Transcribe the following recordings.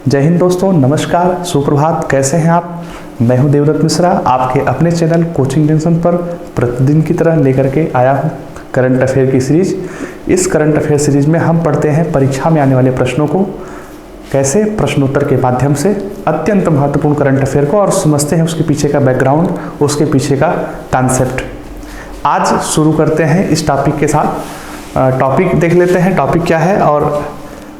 जय हिंद दोस्तों, नमस्कार, सुप्रभात। कैसे हैं आप? मैं हूं देवदत्त मिश्रा, आपके अपने चैनल कोचिंग जंक्शन पर प्रतिदिन की तरह लेकर के आया हूं करंट अफेयर की सीरीज। इस करंट अफेयर सीरीज में हम पढ़ते हैं परीक्षा में आने वाले प्रश्नों को कैसे प्रश्नोत्तर के माध्यम से, अत्यंत महत्वपूर्ण करंट अफेयर को, और समझते हैं उसके पीछे का बैकग्राउंड, उसके पीछे का कॉन्सेप्ट। आज शुरू करते हैं इस टॉपिक के साथ। टॉपिक देख लेते हैं, टॉपिक क्या है और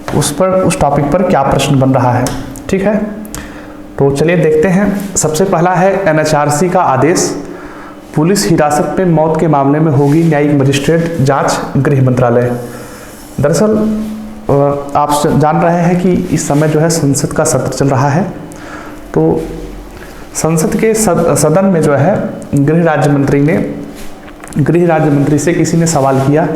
उस टॉपिक पर क्या प्रश्न बन रहा है। ठीक है, तो चलिए देखते हैं। सबसे पहला है एनएचआरसी का आदेश, पुलिस हिरासत में मौत के मामले में होगी न्यायिक मजिस्ट्रेट जांच, गृह मंत्रालय। दरअसल आप जान रहे हैं कि इस समय जो है संसद का सत्र चल रहा है, तो संसद के सदन में जो है गृह राज्य मंत्री से किसी ने सवाल किया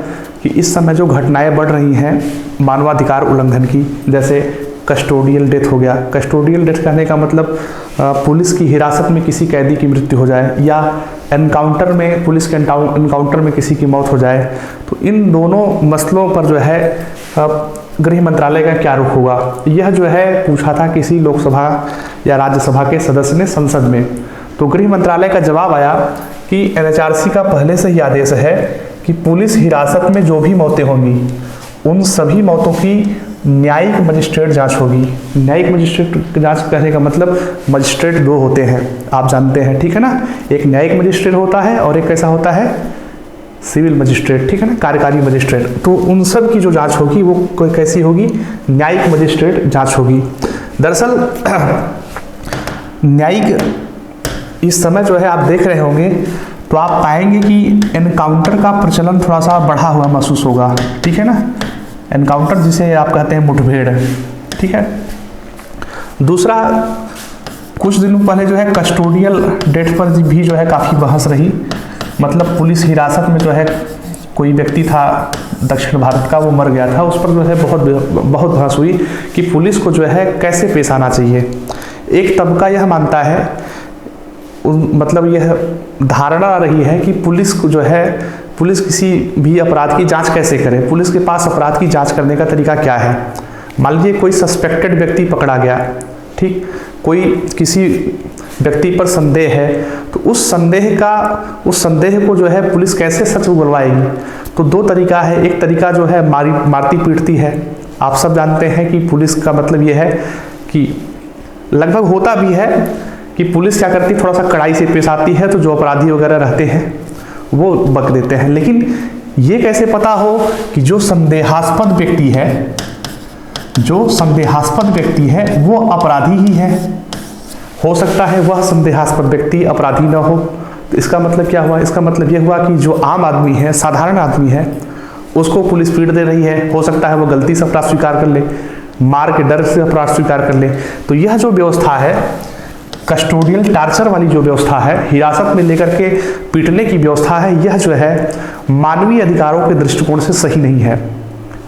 कि इस समय जो घटनाएं बढ़ रही हैं मानवाधिकार उल्लंघन की, जैसे कस्टोडियल डेथ हो गया। कस्टोडियल डेथ कहने का मतलब पुलिस की हिरासत में किसी कैदी की मृत्यु हो जाए, या एनकाउंटर में, पुलिस के एनकाउंटर में किसी की मौत हो जाए। तो इन दोनों मसलों पर जो है गृह मंत्रालय का क्या रुख होगा, यह जो है पूछा था किसी लोकसभा या राज्यसभा के सदस्य ने संसद में। तो गृह मंत्रालय का जवाब आया कि एनएचआरसी का पहले से ही आदेश है कि पुलिस हिरासत में जो भी मौतें होंगी उन सभी मौतों की न्यायिक मजिस्ट्रेट जांच होगी। न्यायिक मजिस्ट्रेट जांच कहने का मतलब मजिस्ट्रेट दो होते हैं, आप जानते हैं, ठीक है ना। एक न्यायिक मजिस्ट्रेट होता है और एक कैसा होता है, सिविल मजिस्ट्रेट, ठीक है ना, कार्यकारी मजिस्ट्रेट। तो उन सब की जो जांच होगी वो कैसी होगी, न्यायिक मजिस्ट्रेट जांच होगी। दरअसल न्यायिक इस समय जो है आप देख रहे होंगे तो आप पाएंगे कि एनकाउंटर का प्रचलन थोड़ा सा बढ़ा हुआ महसूस होगा, ठीक है ना। एनकाउंटर जिसे आप कहते हैं मुठभेड़, ठीक है। दूसरा, कुछ दिनों पहले जो है कस्टोडियल डेथ पर भी जो है काफ़ी बहस रही। मतलब पुलिस हिरासत में जो है कोई व्यक्ति था दक्षिण भारत का, वो मर गया था, उस पर जो है बहुत बहस हुई कि पुलिस को जो है कैसे पेश आना चाहिए। एक तबका यह मानता है, मतलब यह धारणा रही है कि पुलिस को जो है, पुलिस किसी भी अपराध की जांच कैसे करे, पुलिस के पास अपराध की जांच करने का तरीका क्या है। मान लीजिए कोई सस्पेक्टेड व्यक्ति पकड़ा गया, ठीक, कोई किसी व्यक्ति पर संदेह है, तो उस संदेह को जो है पुलिस कैसे सच उगलवाएगी। तो दो तरीका है। एक तरीका जो है मारती पीटती है। आप सब जानते हैं कि पुलिस का मतलब यह है कि लगभग होता भी है कि पुलिस क्या करती है, थोड़ा सा कड़ाई से पेश आती है, तो जो अपराधी वगैरह रहते हैं वो बक देते हैं। लेकिन ये कैसे पता हो कि जो संदेहास्पद व्यक्ति है वो अपराधी ही है। हो सकता है वह संदेहास्पद व्यक्ति अपराधी न हो। तो इसका मतलब क्या हुआ, इसका मतलब यह हुआ कि जो आम आदमी है, साधारण आदमी है, उसको पुलिस पीट दे रही है। हो सकता है वो गलती से अपराध स्वीकार कर ले, मार के डर से अपराध स्वीकार कर ले। तो यह जो व्यवस्था है, कस्टोडियल टार्चर वाली जो व्यवस्था है, हिरासत में लेकर के पीटने की व्यवस्था है, यह जो है मानवीय अधिकारों के दृष्टिकोण से सही नहीं है,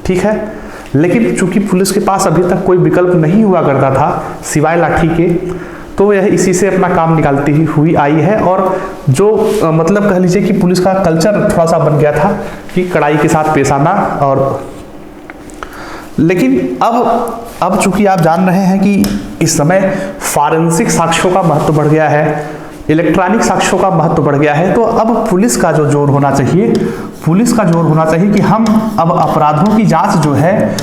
ठीक है। लेकिन चूंकि पुलिस के पास अभी तक कोई विकल्प नहीं हुआ करता था सिवाय लाठी के, तो यह इसी से अपना काम निकालती हुई आई है। और जो मतलब कह लीजिए कि पुलिस का कल्चर थोड़ा सा बन गया था कि कड़ाई के साथ पेश आना। और लेकिन अब चूंकि आप जान रहे हैं कि इस समय फॉरेंसिक साक्ष्यों का महत्व बढ़ गया है, इलेक्ट्रॉनिक साक्ष्यों का महत्व बढ़ गया है, तो अब पुलिस का जो जोर होना चाहिए, कि हम अब अपराधों की जांच जो है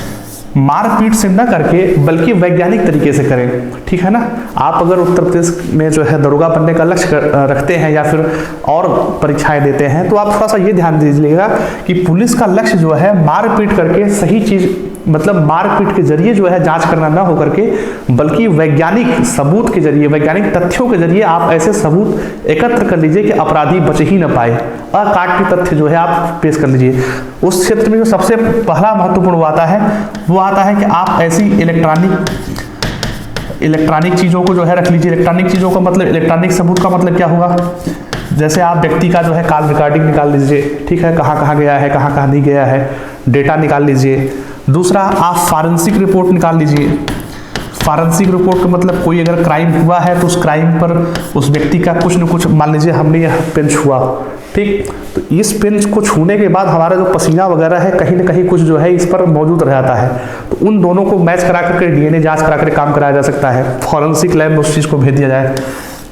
मारपीट से न करके बल्कि वैज्ञानिक तरीके से करें, ठीक है ना। आप अगर उत्तर प्रदेश में जो है दरोगा बनने का लक्ष्य रखते हैं या फिर और परीक्षाएं देते हैं, तो आप थोड़ा सा ये ध्यान दीजिएगा कि पुलिस का लक्ष्य जो है मारपीट करके सही चीज, मतलब मारपीट के जरिए जो है जांच करना ना हो करके, बल्कि वैज्ञानिक सबूत के जरिए, वैज्ञानिक तथ्यों के जरिए आप ऐसे सबूत एकत्र कर लीजिए कि अपराधी बच ही न पाए। अकाट्य तथ्य जो है आप पेश कर लीजिए। उस क्षेत्र में जो सबसे पहला महत्वपूर्ण वो आता है कि आप ऐसी इलेक्ट्रॉनिक चीजों को जो है रख लीजिए। इलेक्ट्रॉनिक चीजों का मतलब, इलेक्ट्रॉनिक सबूत का मतलब क्या होगा, जैसे आप व्यक्ति का जो है कॉल रिकॉर्डिंग निकाल लीजिए, ठीक है, कहाँ गया है, कहाँ नहीं गया है, डेटा निकाल लीजिए। दूसरा, आप फॉरेंसिक रिपोर्ट निकाल लीजिए। फॉरेंसिक रिपोर्ट का मतलब कोई अगर क्राइम हुआ है तो उस क्राइम पर उस व्यक्ति का कुछ न कुछ, मान लीजिए हमने यह पेन छुआ, ठीक, तो इस पेन को छूने के बाद हमारा जो पसीना वगैरह है कहीं ना कहीं कुछ जो है इस पर मौजूद रह जाता है, तो उन दोनों को मैच करा करके डीएनए जांच करा कर काम कराया जा सकता है, फॉरेंसिक लैब में उस चीज़ को भेज दिया जाए।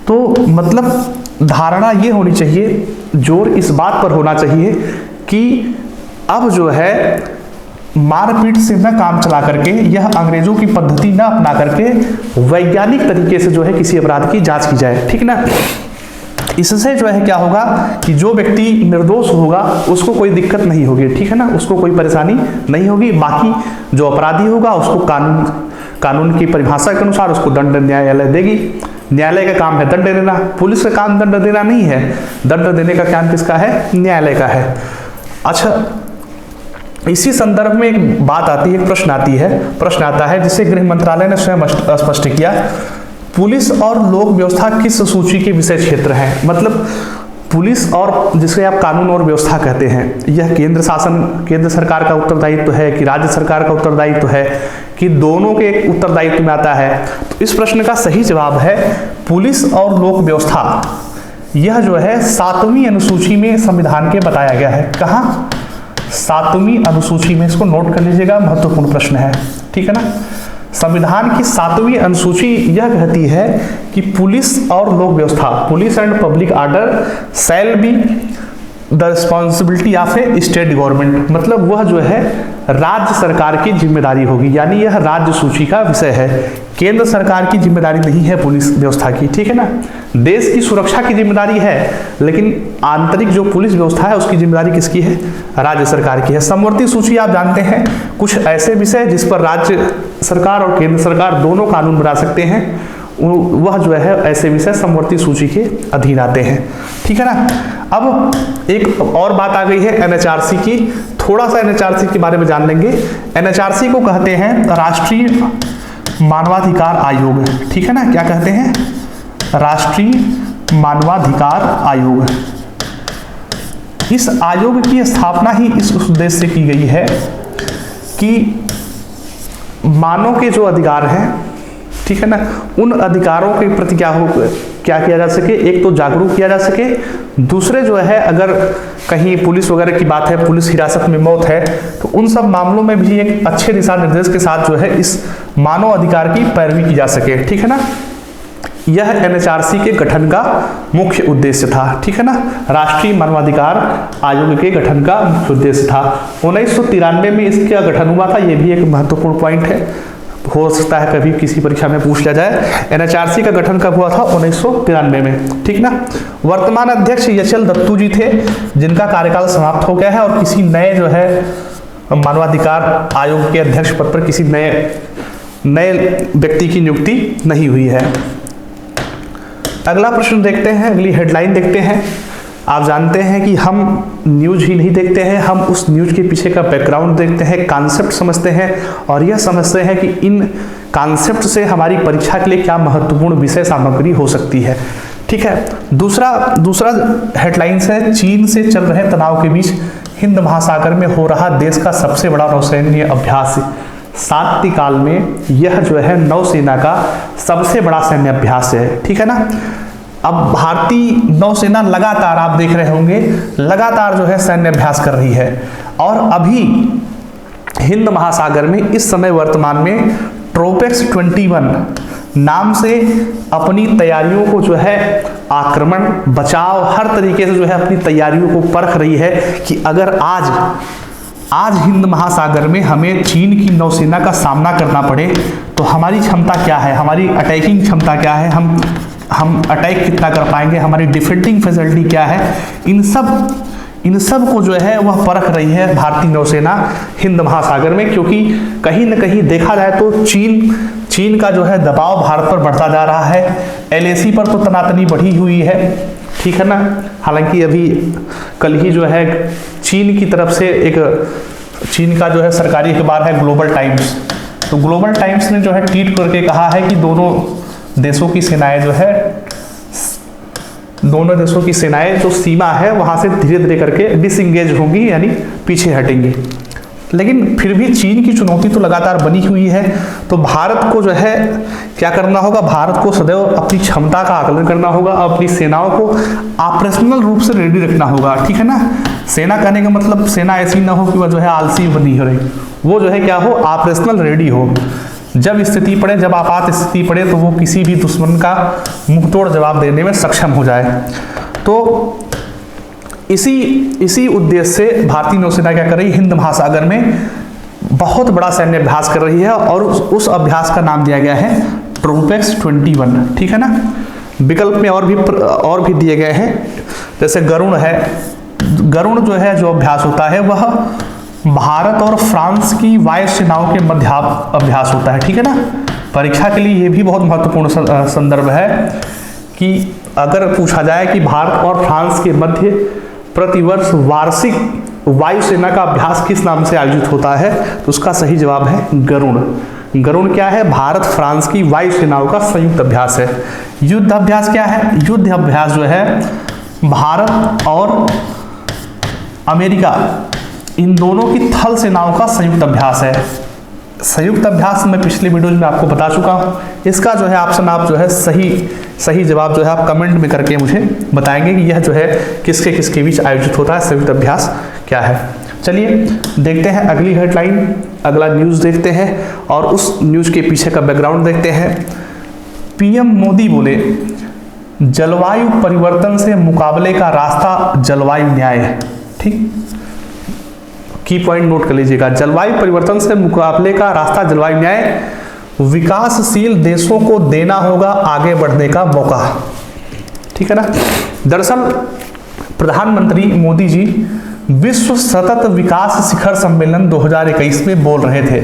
तो मतलब धारणा ये होनी चाहिए, जोर इस बात पर होना चाहिए कि अब जो है मारपीट से न काम चला करके, यह अंग्रेजों की पद्धति न अपना करके वैज्ञानिक तरीके से जो है किसी अपराध की जांच की जाए, ठीक ना। इससे जो है क्या होगा कि जो व्यक्ति निर्दोष होगा उसको कोई दिक्कत नहीं होगी, ठीक है ना, उसको कोई परेशानी नहीं होगी। बाकी जो अपराधी होगा उसको कानून की परिभाषा के अनुसार उसको दंड न्यायालय देगी। न्यायालय का काम है दंड देना, पुलिस का काम दंड देना नहीं है, दंड देने का काम किसका है, न्यायालय का है। अच्छा, इसी संदर्भ में एक बात आती है, प्रश्न आता है जिसे गृह मंत्रालय ने स्वयं स्पष्ट किया, पुलिस और लोक व्यवस्था किस सूची के विषय क्षेत्र हैं। मतलब पुलिस और जिसे आप कानून और व्यवस्था कहते हैं, यह केंद्र सरकार का उत्तरदायित्व है कि राज्य सरकार का उत्तरदायित्व है कि दोनों के उत्तरदायित्व में आता है। तो इस प्रश्न का सही जवाब है पुलिस और लोक व्यवस्था। यह जो है 7वीं अनुसूची में संविधान के बताया गया है। कहाँ? 7वीं अनुसूची में, इसको नोट कर लीजिएगा, महत्वपूर्ण प्रश्न है, ठीक है ना। संविधान की 7वीं अनुसूची यह कहती है कि पुलिस और लोक व्यवस्था, police and public order shall be the responsibility of A state government. मतलब वह जो है राज्य सरकार की जिम्मेदारी होगी, यानी यह राज्य सूची का विषय है, केंद्र सरकार की जिम्मेदारी नहीं है पुलिस व्यवस्था की, ठीक है ना। देश की सुरक्षा की जिम्मेदारी है, लेकिन आंतरिक जो पुलिस व्यवस्था है उसकी जिम्मेदारी किसकी है, राज्य सरकार की है। समवर्ती सूची आप जानते हैं, कुछ ऐसे विषय जिस पर राज्य सरकार और केंद्र सरकार दोनों कानून बना सकते हैं, वह जो है ऐसे विषय समवर्ती सूची के अधीन आते हैं, ठीक है ना। अब एक और बात आ गई है एनएचआरसी की, थोड़ा सा एनएचआरसी के बारे में जान लेंगे। एनएचआरसी को कहते हैं राष्ट्रीय मानवाधिकार आयोग, ठीक है ना। क्या कहते हैं? राष्ट्रीय मानवाधिकार आयोग। इस आयोग की स्थापना ही इस उद्देश्य से की गई है कि मानव के जो अधिकार हैं, ठीक है ना, उन अधिकारों के प्रति क्या किया जा सके, एक तो जागरूक किया जा सके, दूसरे जो है अगर कहीं पुलिस वगैरह की बात है, पुलिस हिरासत में मौत है, तो उन सब मामलों में भी एक अच्छे दिशा निर्देश के साथ जो है इस मानव अधिकार की पैरवी की जा सके, ठीक है ना। यह एनएचआरसी के गठन का मुख्य उद्देश्य था, ठीक है ना। राष्ट्रीय मानवाधिकार आयोग के गठन का मुख्य उद्देश्य था। 1993 में इसका गठन हुआ था, यह भी एक महत्वपूर्ण पॉइंट है, हो सकता है कभी किसी परीक्षा में पूछ लिया जाए। एनएचआरसी का गठन कब हुआ था? 1993 में, ठीक ना। वर्तमान अध्यक्ष यशल दत्तू जी थे, जिनका कार्यकाल समाप्त हो गया है और किसी नए जो है मानवाधिकार आयोग के अध्यक्ष पद पर किसी नए व्यक्ति की नियुक्ति नहीं हुई है। अगला प्रश्न देखते हैं, अगली हेडलाइन देखते हैं। आप जानते हैं कि हम न्यूज ही नहीं देखते हैं, हम उस न्यूज के पीछे का बैकग्राउंड देखते हैं, कॉन्सेप्ट समझते हैं और यह समझते हैं कि इन कॉन्सेप्ट से हमारी परीक्षा के लिए क्या महत्वपूर्ण विषय सामग्री हो सकती है, ठीक है। दूसरा हेडलाइन है, चीन से चल रहे तनाव के बीच हिंद महासागर में हो रहा देश का सबसे बड़ा नौसैन्य अभ्यास। शांति काल में यह जो है नौसेना का सबसे बड़ा सैन्य अभ्यास है, ठीक है ना। अब भारतीय नौसेना लगातार, आप देख रहे होंगे, लगातार जो है सैन्य अभ्यास कर रही है और अभी हिंद महासागर में इस समय वर्तमान में ट्रोपेक्स 21 नाम से अपनी तैयारियों को जो है आक्रमण, बचाव, हर तरीके से जो है अपनी तैयारियों को परख रही है कि अगर आज हिंद महासागर में हमें चीन की नौसेना का सामना करना पड़े तो हमारी क्षमता क्या है, हमारी अटैकिंग क्षमता क्या है, हम अटैक कितना कर पाएंगे, हमारी डिफेंडिंग फैसिलिटी क्या है, इन सब को जो है वह परख रही है भारतीय नौसेना हिंद महासागर में। क्योंकि कहीं न कहीं देखा जाए तो चीन का जो है दबाव भारत पर बढ़ता जा रहा है। एलएसी पर तो तनातनी बढ़ी हुई है, ठीक है ना। हालांकि अभी कल ही जो है चीन की तरफ से चीन का जो है सरकारी अखबार है ग्लोबल टाइम्स, तो ग्लोबल टाइम्स ने जो है ट्वीट करके कहा है कि दोनों देशों की सेनाएं जो सीमा है वहां से धीरे धीरे करके डिसएंगेज होंगी, यानी पीछे हटेंगी। लेकिन फिर भी चीन की चुनौती तो लगातार बनी हुई है। तो भारत को जो है क्या करना होगा, भारत को सदैव अपनी क्षमता का आकलन करना होगा, अपनी सेनाओं को ऑपरेशनल रूप से रेडी रखना होगा, ठीक है ना। सेना कहने का मतलब सेना ऐसी ना हो कि वह जो है आलसी बनी हो रही, वो जो है क्या हो, ऑपरेशनल रेडी हो। जब स्थिति पड़े, जब आपात स्थिति पड़े तो वो किसी भी दुश्मन का मुंहतोड़ जवाब देने में सक्षम हो जाए। तो इसी उद्देश्य से भारतीय नौसेना क्या कर रही है, हिंद महासागर में बहुत बड़ा सैन्य अभ्यास कर रही है और उस अभ्यास का नाम दिया गया है ट्रोपेक्स 21, ठीक है ना। विकल्प में और भी दिए गए हैं, जैसे गरुण है। गरुण जो है जो अभ्यास होता है वह भारत और फ्रांस की वायु सेनाओं के मध्य अभ्यास होता है, ठीक है ना। परीक्षा के लिए यह भी बहुत महत्वपूर्ण संदर्भ है कि अगर पूछा जाए कि भारत और फ्रांस के मध्य प्रतिवर्ष वार्षिक वायुसेना का अभ्यास किस नाम से आयोजित होता है, तो उसका सही जवाब है गरुण। गरुण क्या है, भारत फ्रांस की वायुसेनाओं का संयुक्त अभ्यास है। युद्ध अभ्यास क्या है, युद्ध अभ्यास जो है भारत और अमेरिका इन दोनों की थल सेनाओं का संयुक्त अभ्यास है। संयुक्त अभ्यास मैं पिछले वीडियोज में आपको बता चुका हूं। इसका जो है ऑप्शन आप जो है सही जवाब जो है आप कमेंट में करके मुझे बताएंगे कि यह जो है किसके बीच आयोजित होता है, संयुक्त अभ्यास क्या है। चलिए देखते हैं अगली हेडलाइन, अगला न्यूज़ देखते हैं और उस न्यूज़ के पीछे का बैकग्राउंड देखते हैं। पीएम मोदी बोले जलवायु परिवर्तन से मुकाबले का रास्ता जलवायु न्याय है, ठीक। की पॉइंट नोट कर लीजिएगा, जलवायु परिवर्तन से मुकाबले का रास्ता जलवायु न्याय, विकासशील देशों को देना होगा आगे बढ़ने का मौका, ठीक है ना। दरअसल प्रधानमंत्री मोदी जी विश्व सतत विकास शिखर सम्मेलन 2021 में बोल रहे थे।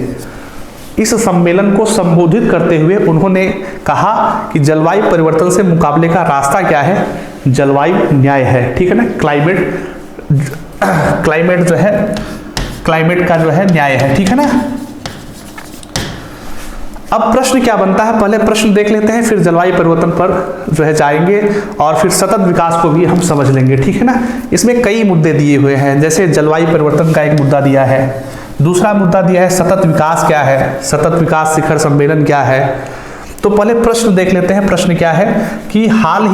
इस सम्मेलन को संबोधित करते हुए उन्होंने कहा कि जलवायु परिवर्तन से मुकाबले का रास्ता क्या है, जलवायु न्याय है, ठीक है ना। क्लाइमेट जो है, क्लाइमेट का जो है न्याय है, ठीक है ना। अब प्रश्न क्या बनता है, पहले प्रश्न देख लेते हैं, फिर जलवायु परिवर्तन पर जो है जाएंगे और फिर सतत विकास को भी हम समझ लेंगे, ठीक है ना। इसमें कई मुद्दे दिए हुए हैं, जैसे जलवायु परिवर्तन का एक मुद्दा दिया है, दूसरा मुद्दा दिया है सतत विकास क्या है, सतत विकास शिखर सम्मेलन क्या है। तो पहले प्रश्न देख लेते हैं। प्रश्न क्या है कि हाल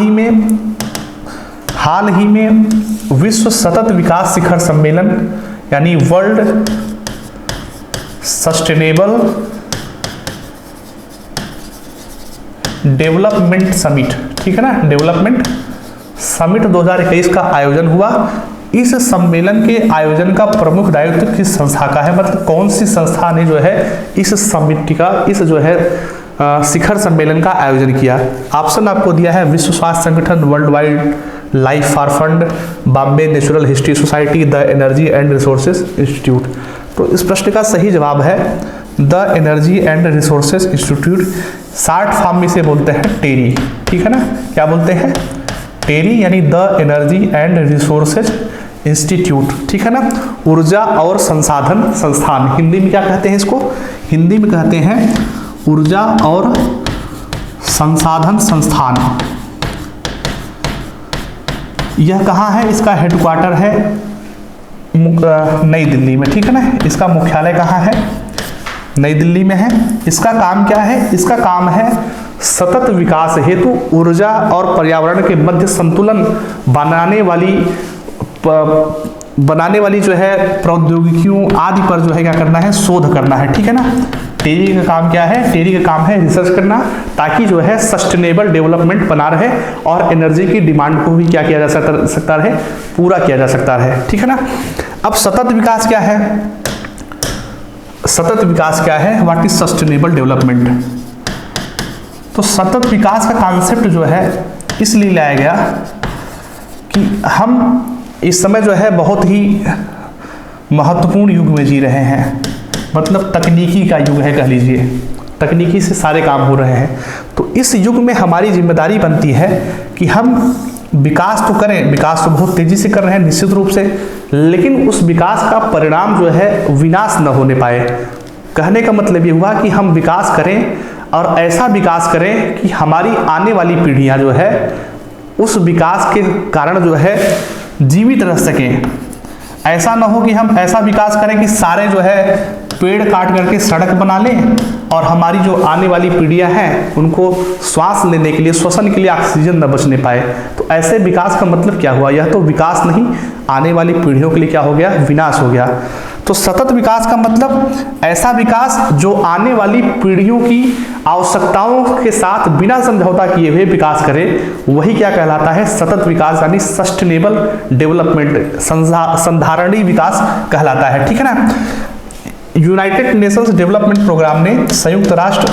ही में विश्व सतत विकास शिखर सम्मेलन यानी वर्ल्ड सस्टेनेबल डेवलपमेंट समिट, ठीक है ना, डेवलपमेंट समिट 2021 का आयोजन हुआ। इस सम्मेलन के आयोजन का प्रमुख दायित्व किस संस्था का है, मतलब कौन सी संस्था ने जो है इस समिट का, इस जो है शिखर सम्मेलन का आयोजन किया। ऑप्शन आपको दिया है विश्व स्वास्थ्य संगठन, world wide life far fund, Bombay natural history society, the energy and resources institute. तो इस प्रश्न का सही जवाब है the energy and resources institute. Short form में से बोलते हैं टेरी, ठीक है ना। क्या बोलते हैं, टेरी, यानी the energy and resources institute, ठीक है ना। ऊर्जा और संसाधन संस्थान, हिंदी में क्या कहते हैं इसको, हिंदी में कहते हैं ऊर्जा और संसाधन संस्थान। यह कहाँ है, इसका हेडक्वार्टर है नई दिल्ली में, ठीक है ना। इसका मुख्यालय कहाँ है, नई दिल्ली में है। इसका काम क्या है, इसका काम है सतत विकास हेतु ऊर्जा और पर्यावरण के मध्य संतुलन बनाने वाली जो है प्रौद्योगिकियों आदि पर जो है क्या करना है, शोध करना है, ठीक है ना। टेरी का काम क्या है, टेरी का काम है रिसर्च करना, ताकि जो है सस्टेनेबल डेवलपमेंट बना रहे और एनर्जी की डिमांड को भी क्या किया जा सकता रहे, पूरा किया जा सकता रहे, ठीक है ना। अब सतत विकास क्या है, सतत विकास क्या है, व्हाट इज सस्टेनेबल डेवलपमेंट। तो सतत विकास का कॉन्सेप्ट जो है इसलिए लाया गया कि हम इस समय जो है बहुत ही महत्वपूर्ण युग में जी रहे हैं, मतलब तकनीकी का युग है कह लीजिए, तकनीकी से सारे काम हो रहे हैं। तो इस युग में हमारी जिम्मेदारी बनती है कि हम विकास तो करें, विकास तो बहुत तेजी से कर रहे हैं निश्चित रूप से, लेकिन उस विकास का परिणाम जो है विनाश न होने पाए। कहने का मतलब ये हुआ कि हम विकास करें और ऐसा विकास करें कि हमारी आने वाली पीढ़ियां जो है उस विकास के कारण जो है जीवित रह सकें, ऐसा ना हो कि हम ऐसा विकास करें कि सारे जो है पेड़ काट करके सड़क बना लें और हमारी जो आने वाली पीढ़ियां हैं उनको श्वास लेने के लिए, श्वसन के लिए ऑक्सीजन न बचने पाए। तो ऐसे विकास का मतलब क्या हुआ? यह तो विकास नहीं, आने वाली पीढ़ियों के लिए क्या हो गया? विनाश हो गया। तो सतत विकास का मतलब ऐसा विकास जो आने वाली पीढ़ियों की आवश्यकताओं के साथ बिना समझौता किए हुए विकास करे, वही क्या कहलाता है? सतत विकास, यानी सस्टेनेबल डेवलपमेंट, संधारणीय विकास कहलाता है। ठीक है ना। यूनाइटेड नेशंस डेवलपमेंट प्रोग्राम ने, संयुक्त राष्ट्र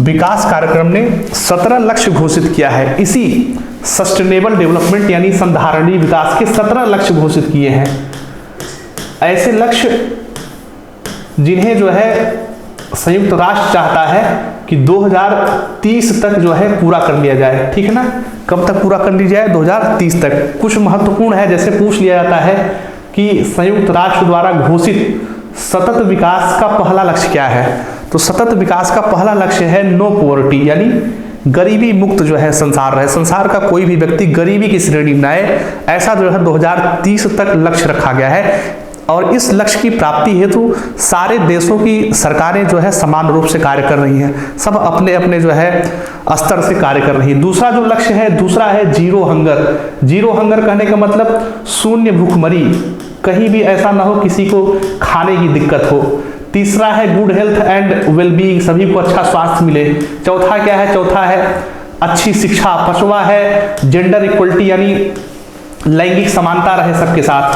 विकास कार्यक्रम ने 17 लक्ष्य घोषित किया है। इसी सस्टेनेबल डेवलपमेंट यानी संधारणीय विकास के 17 लक्ष्य घोषित किए हैं। ऐसे लक्ष्य जिन्हें जो है संयुक्त राष्ट्र चाहता है कि 2030 तक जो है पूरा कर लिया जाए। ठीक है ना। कब तक पूरा कर लिया जाए? 2030 तक। कुछ महत्वपूर्ण है, जैसे पूछ लिया जाता है कि संयुक्त राष्ट्र द्वारा घोषित सतत विकास का पहला लक्ष्य क्या है? तो सतत विकास का पहला लक्ष्य है नो पॉवर्टी, यानी गरीबी मुक्त जो है संसार रहे, संसार का कोई भी व्यक्ति गरीबी की श्रेणी में आए, ऐसा जो है 2030 तक लक्ष्य रखा गया है। और इस लक्ष्य की प्राप्ति हेतु सारे देशों की सरकारें जो है समान रूप से कार्य कर रही हैं, सब अपने अपने जो है स्तर से कार्य कर रही है। दूसरा जो लक्ष्य है, दूसरा है जीरो हंगर। जीरो हंगर कहने का मतलब शून्य भूखमरी, कहीं भी ऐसा ना हो किसी को खाने की दिक्कत हो। तीसरा है गुड हेल्थ एंड वेलबींग, सभी को अच्छा स्वास्थ्य मिले। चौथा क्या है? चौथा है अच्छी शिक्षा। पांचवा है जेंडर इक्वलिटी, यानी लैंगिक समानता रहे सबके साथ।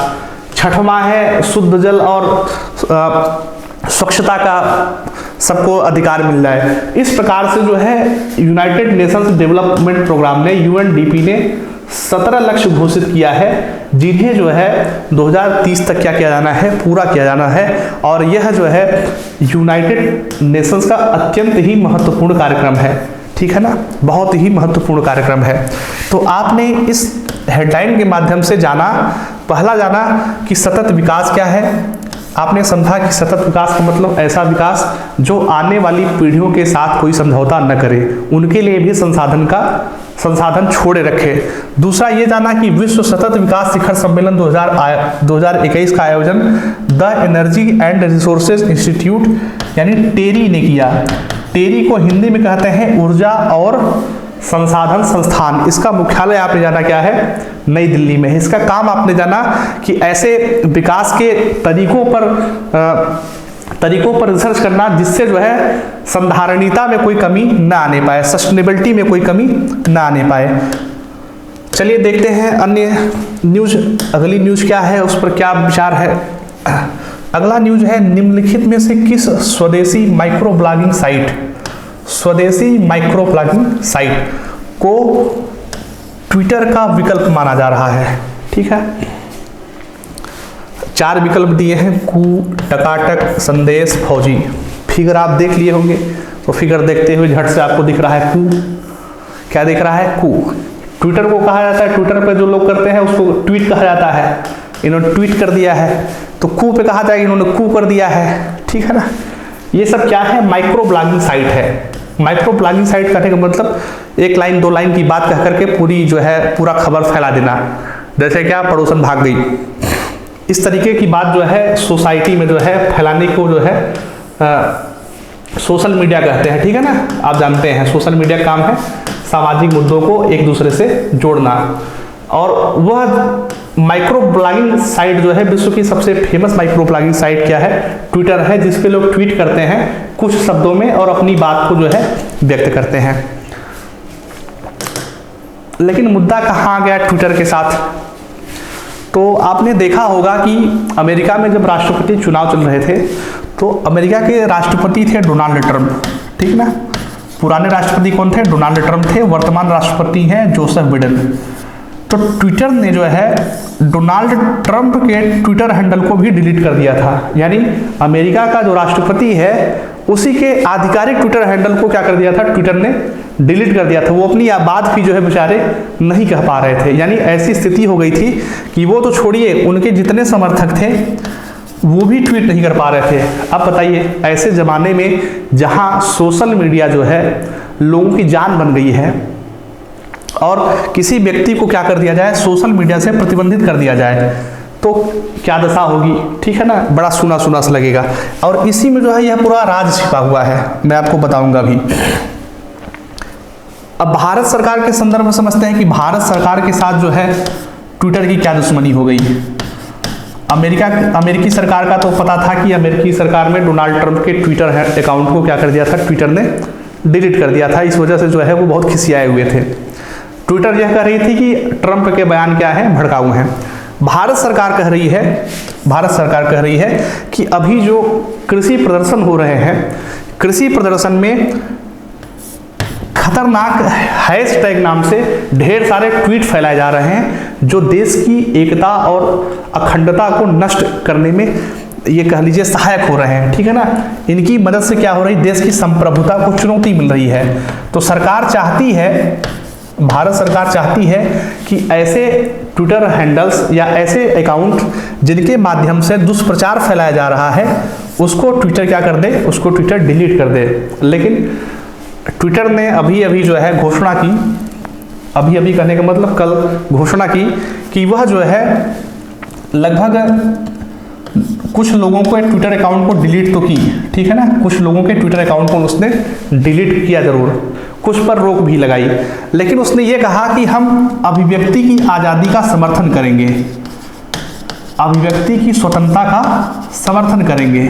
छठवां है शुद्ध जल और स्वच्छता का सबको अधिकार मिल जाए। इस प्रकार से जो है यूनाइटेड नेशंस डेवलपमेंट प्रोग्राम ने, यूएनडीपी ने 17 लक्ष्य घोषित किया है, जिन्हें जो है 2030 तक क्या किया जाना है? पूरा किया जाना है। और यह जो है यूनाइटेड नेशंस का अत्यंत ही महत्वपूर्ण कार्यक्रम है। ठीक है ना, बहुत ही महत्वपूर्ण कार्यक्रम है। तो आपने इस हेडलाइन के माध्यम से जाना, पहला जाना कि सतत विकास क्या है। आपने समझा कि सतत विकास का मतलब ऐसा विकास जो आने वाली पीढ़ियों के साथ कोई समझौता न करे, उनके लिए भी संसाधन छोड़े रखे। दूसरा ये जाना कि विश्व सतत विकास शिखर सम्मेलन 2021 का आयोजन the energy and resources institute यानी टेरी ने किया। टेरी को हिंदी में कहते हैं ऊर्जा और संसाधन संस्थान। इसका मुख्यालय आपने जाना क्या है? नई दिल्ली में है। इसका काम आपने जाना कि ऐसे विकास के तरीकों पर रिसर्च करना जिससे जो है संधारणीयता में कोई कमी ना आने पाए, सस्टेनेबिलिटी में कोई कमी ना आने पाए। चलिए देखते हैं अन्य न्यूज, अगली न्यूज क्या है, उस पर क्या विचार है। अगला न्यूज है निम्नलिखित में से किस स्वदेशी माइक्रो ब्लॉगिंग साइट को ट्विटर का विकल्प माना जा रहा है। ठीक है, 4 विकल्प दिए हैं, कू, टकाटक, संदेश, फौजी। फिगर आप देख लिए होंगे, तो फिगर देखते हुए झट से आपको दिख रहा है कू। क्या दिख रहा है? कू। ट्विटर को कहा जाता है, ट्विटर पे जो लोग करते हैं उसको ट्वीट कहा जाता है। इन्होंने ट्वीट कर दिया है, तो कू पे कहा जाएगा इन्होंने कू कर दिया है। ठीक है ना। ये सब क्या है? माइक्रो ब्लॉगिंग साइट है। माइक्रो ब्लॉगिंग साइट कहने का मतलब 1 लाइन 2 लाइन की बात कह करके पूरी जो है पूरा खबर फैला देना। जैसे क्या, पड़ोसन भाग गई, इस तरीके की बात जो है सोसाइटी में जो है फैलाने को जो है सोशल मीडिया कहते हैं। ठीक है ना, आप जानते हैं सोशल मीडिया का काम है सामाजिक मुद्दों को एक दूसरे से जोड़ना। और वह माइक्रो ब्लॉगिंग साइट जो है, विश्व की सबसे फेमस माइक्रो ब्लॉगिंग साइट क्या है? ट्विटर है, जिसपे लोग ट्वीट करते हैं कुछ शब्दों में और अपनी बात को जो है व्यक्त करते हैं। लेकिन मुद्दा कहाँ आ गया ट्विटर के साथ? तो आपने देखा होगा कि अमेरिका में जब राष्ट्रपति चुनाव चल रहे थे, तो अमेरिका के राष्ट्रपति थे डोनाल्ड ट्रंप। ठीक ना, पुराने राष्ट्रपति कौन थे? डोनाल्ड ट्रंप थे। वर्तमान राष्ट्रपति हैं जोसेफ बिडेन। तो ट्विटर ने जो है डोनाल्ड ट्रंप के ट्विटर हैंडल को भी डिलीट कर दिया था। यानी अमेरिका का जो राष्ट्रपति है उसी के आधिकारिक ट्विटर हैंडल को क्या कर दिया था? ट्विटर ने डिलीट कर दिया था। वो अपनी बात भी जो है बेचारे नहीं कह पा रहे थे। यानी ऐसी स्थिति हो गई थी कि वो तो छोड़िए, उनके जितने समर्थक थे वो भी ट्वीट नहीं कर पा रहे थे। अब बताइए, ऐसे ज़माने में जहां सोशल मीडिया जो है लोगों की जान बन गई है और किसी व्यक्ति को क्या कर दिया जाए? सोशल मीडिया से प्रतिबंधित कर दिया जाए, तो क्या दशा होगी, ठीक है ना, बड़ा सुना सुना सा लगेगा। और इसी में जो है यह पूरा राज छिपा हुआ है, मैं आपको बताऊंगा अभी। अब भारत सरकार के संदर्भ में समझते हैं कि भारत सरकार के साथ जो है ट्विटर की क्या दुश्मनी हो गई। अमेरिकी सरकार का तो पता था कि अमेरिकी सरकार में डोनाल्ड ट्रंप के ट्विटर अकाउंट को क्या कर दिया था, ट्विटर ने डिलीट कर दिया था। इस वजह से जो है वो बहुत खिसियाए हुए थे। ट्विटर यह कह रही थी कि ट्रंप के बयान क्या है, भड़काऊ हैं। भारत सरकार कह रही है कि अभी जो कृषि प्रदर्शन हो रहे हैं, कृषि प्रदर्शन में खतरनाक हैशटैग नाम से ढेर सारे ट्वीट फैलाए जा रहे हैं जो देश की एकता और अखंडता को नष्ट करने में ये कह लीजिए सहायक हो रहे हैं, ठीक है ना। इनकी मदद से क्या हो रही, देश की संप्रभुता को चुनौती मिल रही है। तो सरकार चाहती है, भारत सरकार चाहती है कि ऐसे ट्विटर हैंडल्स या ऐसे अकाउंट जिनके माध्यम से दुष्प्रचार फैलाया जा रहा है उसको ट्विटर क्या कर दे, उसको ट्विटर डिलीट कर दे। लेकिन ट्विटर ने अभी जो है घोषणा की, अभी कहने का मतलब कल घोषणा की कि वह जो है लगभग कुछ लोगों को ट्विटर अकाउंट को डिलीट तो की, ठीक है ना, कुछ लोगों के ट्विटर अकाउंट को उसने डिलीट किया जरूर, कुछ पर रोक भी लगाई। लेकिन उसने ये कहा कि हम अभिव्यक्ति की आज़ादी का समर्थन करेंगे, अभिव्यक्ति की स्वतंत्रता का समर्थन करेंगे।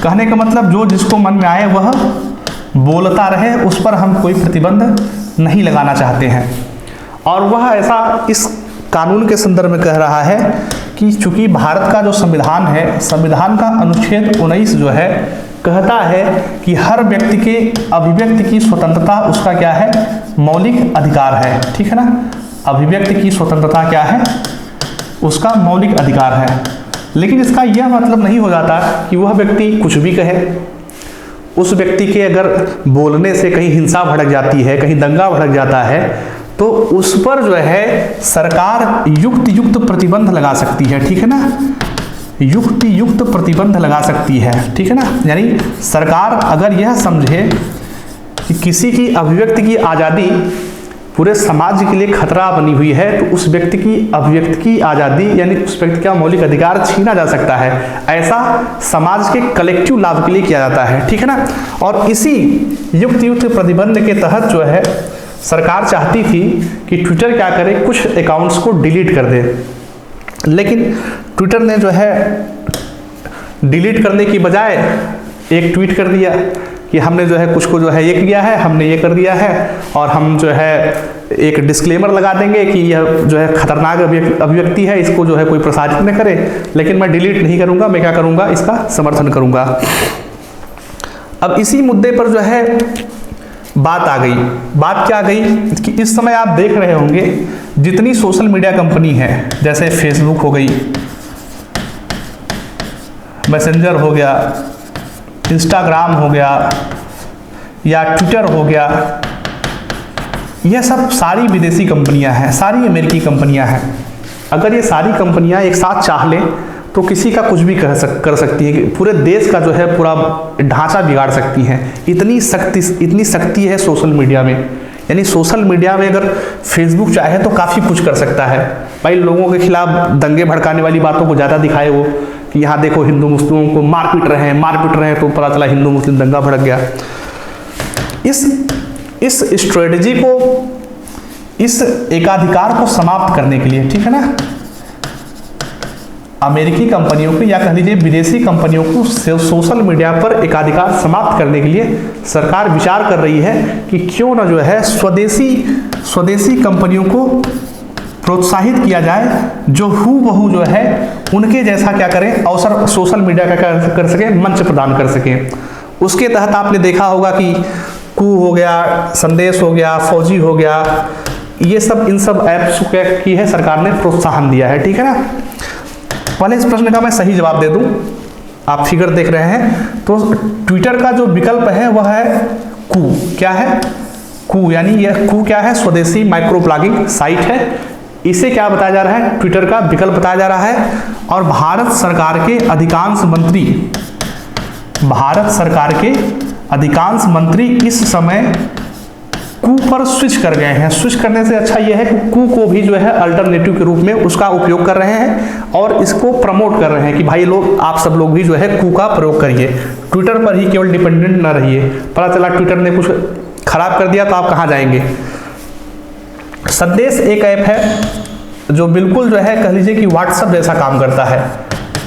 कहने का मतलब जो जिसको मन में आए वह बोलता रहे, उस पर हम कोई प्रतिबंध नहीं लगाना चाहते हैं। और वह ऐसा इस कानून के संदर्भ में कह रहा है कि चूंकि भारत का जो संविधान है, संविधान का अनुच्छेद 19 जो है कहता है कि हर व्यक्ति के अभिव्यक्ति की स्वतंत्रता उसका क्या है, मौलिक अधिकार है, ठीक है ना। अभिव्यक्ति की स्वतंत्रता क्या है, उसका मौलिक अधिकार है। लेकिन इसका यह मतलब नहीं हो जाता कि वह व्यक्ति कुछ भी कहे। उस व्यक्ति के अगर बोलने से कहीं हिंसा भड़क जाती है, कहीं दंगा भड़क जाता है, तो उस पर जो है सरकार युक्त प्रतिबंध लगा सकती है, ठीक है ना, युक्त प्रतिबंध लगा सकती है, ठीक है ना। यानी सरकार अगर यह समझे कि किसी की अभिव्यक्ति की आज़ादी पूरे समाज के लिए खतरा बनी हुई है, तो उस व्यक्ति की अभिव्यक्ति की आज़ादी यानी उस व्यक्ति का मौलिक अधिकार छीना जा सकता है। ऐसा समाज के कलेक्टिव लाभ के लिए किया जाता है, ठीक है ना। और इसी युक्त प्रतिबंध के तहत जो है सरकार चाहती थी कि ट्विटर क्या करे, कुछ अकाउंट्स को डिलीट कर दे। लेकिन ट्विटर ने जो है डिलीट करने की बजाय एक ट्वीट कर दिया कि हमने जो है कुछ को जो है ये किया है, हमने ये कर दिया है, और हम जो है एक डिस्क्लेमर लगा देंगे कि यह जो है खतरनाक अभिव्यक्ति है, इसको जो है कोई प्रसारित न करे, लेकिन मैं डिलीट नहीं करूंगा, मैं क्या करूंगा, इसका समर्थन करूंगा। अब इसी मुद्दे पर जो है बात आ गई। बात क्या आ गई कि इस समय आप देख रहे होंगे जितनी सोशल मीडिया कंपनी है, जैसे फेसबुक हो गई, मैसेंजर हो गया, इंस्टाग्राम हो गया या ट्विटर हो गया, यह सब सारी विदेशी कंपनियां हैं, सारी अमेरिकी कंपनियां हैं। अगर ये सारी कंपनियां एक साथ चाह लें तो किसी का कुछ भी कर सकती है, कि पूरे देश का जो है पूरा ढांचा बिगाड़ सकती हैं। इतनी शक्ति है सोशल मीडिया में। यानी सोशल मीडिया में अगर फेसबुक चाहे तो काफ़ी कुछ कर सकता है। भाई लोगों के खिलाफ दंगे भड़काने वाली बातों को ज़्यादा दिखाए वो कि यहाँ देखो हिंदू मुस्लिमों को मार पीट रहे हैं, तो पता चला हिंदू मुस्लिम दंगा भड़क गया। इस स्ट्रेटजी को, इस एकाधिकार को समाप्त करने के लिए, ठीक है ना, अमेरिकी कंपनियों को या कह लीजिए विदेशी कंपनियों को सोशल मीडिया पर एकाधिकार समाप्त करने के लिए सरकार विचार कर रही है कि क्यों ना जो है स्वदेशी कंपनियों को प्रोत्साहित किया जाए, जो हूबहू जो है उनके जैसा क्या करें, अवसर सोशल मीडिया का कर सके, मंच प्रदान कर सके। उसके तहत आपने देखा होगा कि कू हो गया, संदेश हो गया, फौजी हो गया, ये सब इन सब ऐप्स की है सरकार ने प्रोत्साहन दिया है, ठीक है ना। पहले इस प्रश्न का मैं सही जवाब दे दूं, आप फिगर देख रहे हैं तो ट्विटर का जो विकल्प है वह है कू। क्या है कू, यानी यह कू क्या है, स्वदेशी माइक्रो ब्लॉगिंग साइट है। इसे क्या बताया जा रहा है, ट्विटर का विकल्प बताया जा रहा है। और भारत सरकार के अधिकांश मंत्री इस समय कू पर स्विच कर गए हैं। स्विच करने से अच्छा यह है कि कू को भी जो है अल्टरनेटिव के रूप में उसका उपयोग कर रहे हैं और इसको प्रमोट कर रहे हैं कि भाई लोग, आप सब लोग भी जो है कू का प्रयोग करिए, ट्विटर पर ही केवल डिपेंडेंट ना रहिए। पता चला ट्विटर ने कुछ खराब कर दिया तो आप कहाँ जाएंगे। संदेश एक ऐप है जो बिल्कुल जो है कह लीजिए कि व्हाट्सएप जैसा काम करता है,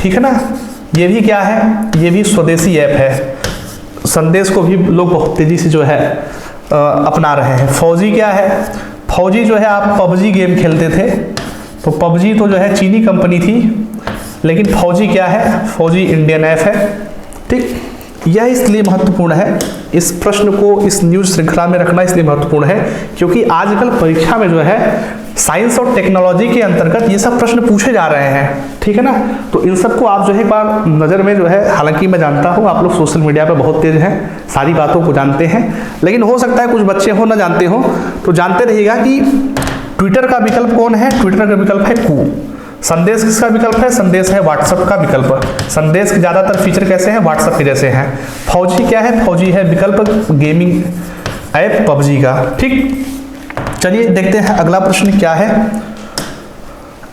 ठीक है ना। ये भी क्या है, ये भी स्वदेशी ऐप है। संदेश को भी लोग बहुत तेजी से जो है अपना रहे हैं। फौजी क्या है, फौजी जो है आप पबजी गेम खेलते थे तो पबजी तो जो है चीनी कंपनी थी, लेकिन फौजी क्या है, फौजी इंडियन ऐप है, ठीक। यह इसलिए महत्वपूर्ण है, इस प्रश्न को इस न्यूज श्रृंखला में रखना इसलिए महत्वपूर्ण है क्योंकि आजकल परीक्षा में जो है साइंस और टेक्नोलॉजी के अंतर्गत ये सब प्रश्न पूछे जा रहे हैं, ठीक है ना। तो इन सबको आप जो है एक बार नज़र में जो है, हालांकि मैं जानता हूँ आप लोग सोशल मीडिया पे बहुत तेज हैं, सारी बातों को जानते हैं, लेकिन हो सकता है कुछ बच्चे हो ना जानते हो, तो जानते रहिएगा कि ट्विटर का विकल्प कौन है, ट्विटर का विकल्प है कू। संदेश किसका विकल्प है, संदेश है व्हाट्सएप का विकल्प। संदेश के ज़्यादातर फीचर कैसे हैं, व्हाट्सएप के जैसे हैं। फौजी क्या है, फौजी है विकल्प गेमिंग ऐप पबजी का, ठीक। चलिए देखते हैं अगला प्रश्न क्या है।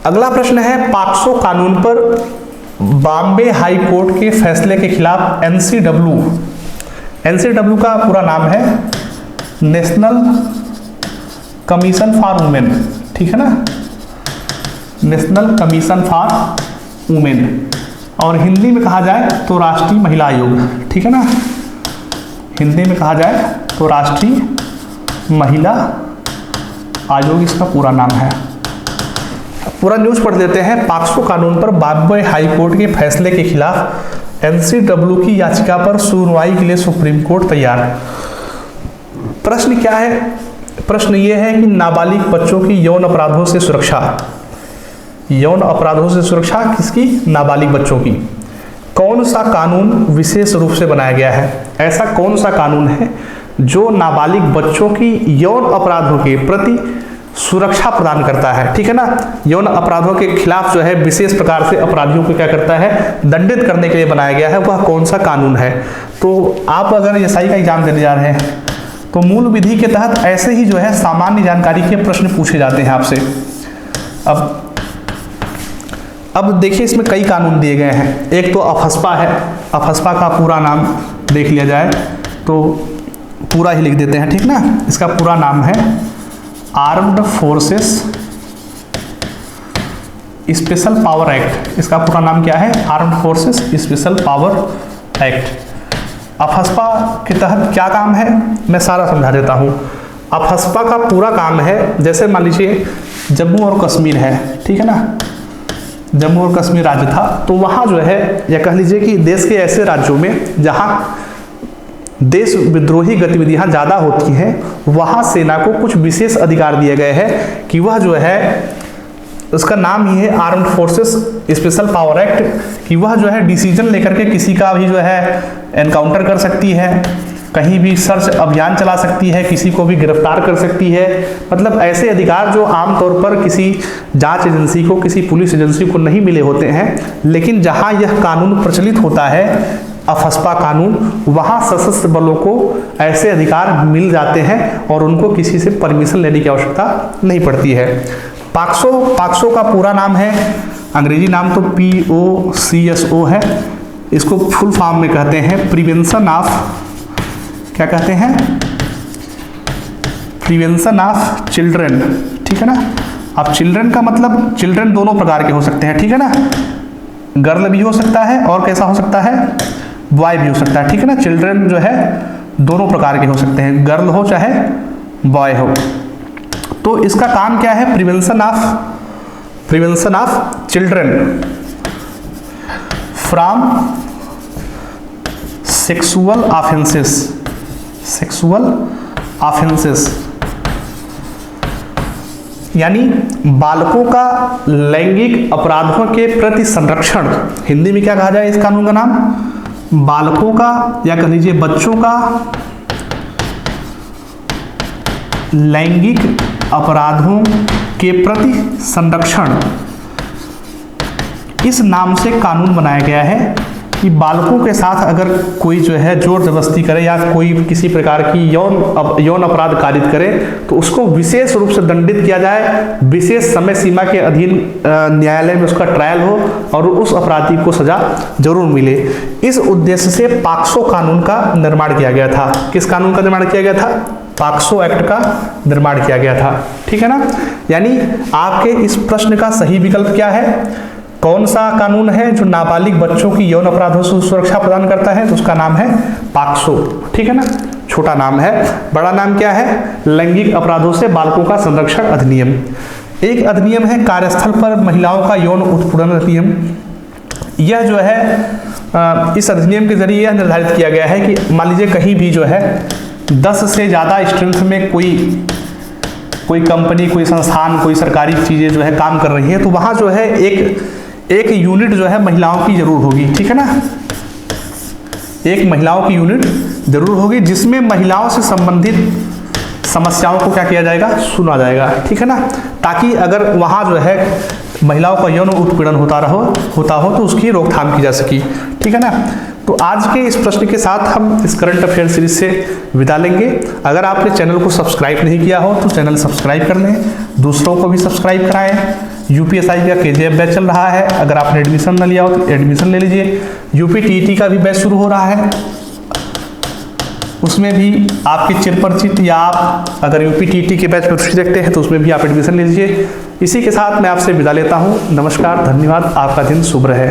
अगला प्रश्न है, पॉक्सो कानून पर बॉम्बे हाई कोर्ट के फैसले के खिलाफ एनसीडब्ल्यू का पूरा नाम है नेशनल कमीशन फॉर वुमेन, ठीक है ना, नेशनल कमीशन फॉर वुमेन, और हिंदी में कहा जाए तो राष्ट्रीय महिला आयोग, ठीक है ना, हिंदी में कहा जाए तो राष्ट्रीय महिला आयोग इसका पूरा नाम है। पूरा न्यूज पढ़ लेते हैं। पॉक्सो कानून पर बॉम्बे हाई कोर्ट के फैसले के खिलाफ एनसीडब्ल्यू की याचिका पर सुनवाई के लिए सुप्रीम कोर्ट तैयार। प्रश्न क्या है, प्रश्न ये है कि नाबालिग बच्चों की यौन अपराधों से सुरक्षा, यौन अपराधों से सुरक्षा किसकी, नाबालिग बच्चों की। कौन सा कानून विशेष रूप से बनाया गया है, ऐसा कौन सा कानून है जो नाबालिग बच्चों की यौन अपराधों के प्रति सुरक्षा प्रदान करता है, ठीक है ना। यौन अपराधों के खिलाफ जो है विशेष प्रकार से अपराधियों को क्या करता है, दंडित करने के लिए बनाया गया है, वह कौन सा कानून है। तो आप अगर एसआई का एग्जाम देने जा रहे हैं तो मूल विधि के तहत ऐसे ही जो है सामान्य जानकारी के प्रश्न पूछे जाते हैं आपसे। अब देखिए इसमें कई कानून दिए गए हैं। एक तो अफस्पा है, अफस्पा का पूरा नाम देख लिया जाए तो पूरा ही लिख देते हैं, ठीक ना। इसका पूरा नाम है armed forces special power act. इसका पूरा नाम क्या है, armed forces special power act. AFSPA के तहत क्या काम है, मैं सारा समझा देता हूँ। अफस्पा का पूरा काम है, जैसे मान लीजिए जम्मू और कश्मीर है, ठीक है ना, जम्मू और कश्मीर राज्य था, तो वहाँ जो है, या कह लीजिए कि देश के ऐसे राज्यों में जहाँ देश विद्रोही गतिविधियां ज़्यादा होती हैं, वहाँ सेना को कुछ विशेष अधिकार दिए गए हैं कि वह जो है, उसका नाम ही है armed forces special power act, कि वह जो है डिसीजन लेकर के किसी का भी जो है एनकाउंटर कर सकती है, कहीं भी सर्च अभियान चला सकती है, किसी को भी गिरफ्तार कर सकती है। मतलब ऐसे अधिकार जो आमतौर पर किसी जांच एजेंसी को, किसी पुलिस एजेंसी को नहीं मिले होते हैं, लेकिन जहां यह कानून प्रचलित होता है, अफस्पा कानून, वहां सशस्त्र बलों को ऐसे अधिकार मिल जाते हैं और उनको किसी से परमिशन लेने की आवश्यकता नहीं पड़ती है। पॉक्सो का पूरा नाम है, अंग्रेजी नाम तो POCSO है, इसको फुल फॉर्म में कहते हैं प्रिवेंशन ऑफ, क्या कहते हैं, प्रिवेंशन ऑफ चिल्ड्रन, ठीक है ना। अब चिल्ड्रन का मतलब, चिल्ड्रन दोनों प्रकार के हो सकते हैं, ठीक है ना, गर्ल भी हो सकता है और कैसा हो सकता है, बॉय भी हो सकता है, ठीक है ना। चिल्ड्रन जो है दोनों प्रकार के हो सकते हैं, गर्ल हो चाहे बॉय हो। तो इसका काम क्या है, prevention of children from sexual offences, यानी बालकों का लैंगिक अपराधों के प्रति संरक्षण। हिंदी में क्या कहा जाए इस कानून का नाम, बालकों का, या कह लीजिए बच्चों का लैंगिक अपराधों के प्रति संरक्षण, इस नाम से कानून बनाया गया है कि बालकों के साथ अगर कोई जो है जोर जबरदस्ती करे या कोई किसी प्रकार की यौन अपराध कारित करे तो उसको विशेष रूप से दंडित किया जाए, विशेष समय सीमा के अधीन न्यायालय में उसका ट्रायल हो और उस अपराधी को सजा जरूर मिले। इस उद्देश्य से पॉक्सो कानून का निर्माण किया गया था। किस कानून का निर्माण किया गया था? पॉक्सो एक्ट का निर्माण किया गया था। ठीक है ना। यानी आपके इस प्रश्न का सही विकल्प क्या है? कौन सा कानून है जो नाबालिग बच्चों की यौन अपराधों से सुरक्षा प्रदान करता है? तो उसका नाम है पॉक्सो। ठीक है ना। छोटा नाम है, बड़ा नाम क्या है? लैंगिक अपराधों से बालकों का संरक्षण अधिनियम। एक अधिनियम है कार्यस्थल पर महिलाओं का यौन उत्पीड़न अधिनियम। यह जो है इस अधिनियम के जरिए यह निर्धारित किया गया है कि मान लीजिए कहीं भी जो है 10 से ज़्यादा स्ट्रेंथ में कोई कंपनी, कोई संस्थान, कोई सरकारी चीज़ें जो है काम कर रही है, तो वहाँ जो है एक यूनिट जो है महिलाओं की जरूर होगी। ठीक है ना। एक महिलाओं की यूनिट जरूर होगी जिसमें महिलाओं से संबंधित समस्याओं को क्या किया जाएगा? सुना जाएगा। ठीक है ना। ताकि अगर वहाँ जो है महिलाओं का यौन उत्पीड़न होता हो तो उसकी रोकथाम की जा सके। ठीक है ना। तो आज के इस प्रश्न के साथ हम इस करंट अफेयर सीरीज से विदा लेंगे। अगर आपने चैनल को सब्सक्राइब नहीं किया हो तो चैनल सब्सक्राइब कर लें, दूसरों को भी सब्सक्राइब कराएं। यूपीएसआई का केजीएफ बैच चल रहा है, अगर आपने एडमिशन न लिया हो तो एडमिशन ले लीजिए। यूपीटीईटी का भी बैच शुरू हो रहा है, उसमें भी आपकी चिरपरिचित या आप अगर यूपीटीईटी के बैच में रुचि रखते हैं तो उसमें भी आप एडमिशन ले लीजिए। इसी के साथ मैं आपसे विदा लेता हूँ। नमस्कार, धन्यवाद, आपका दिन शुभ रहे।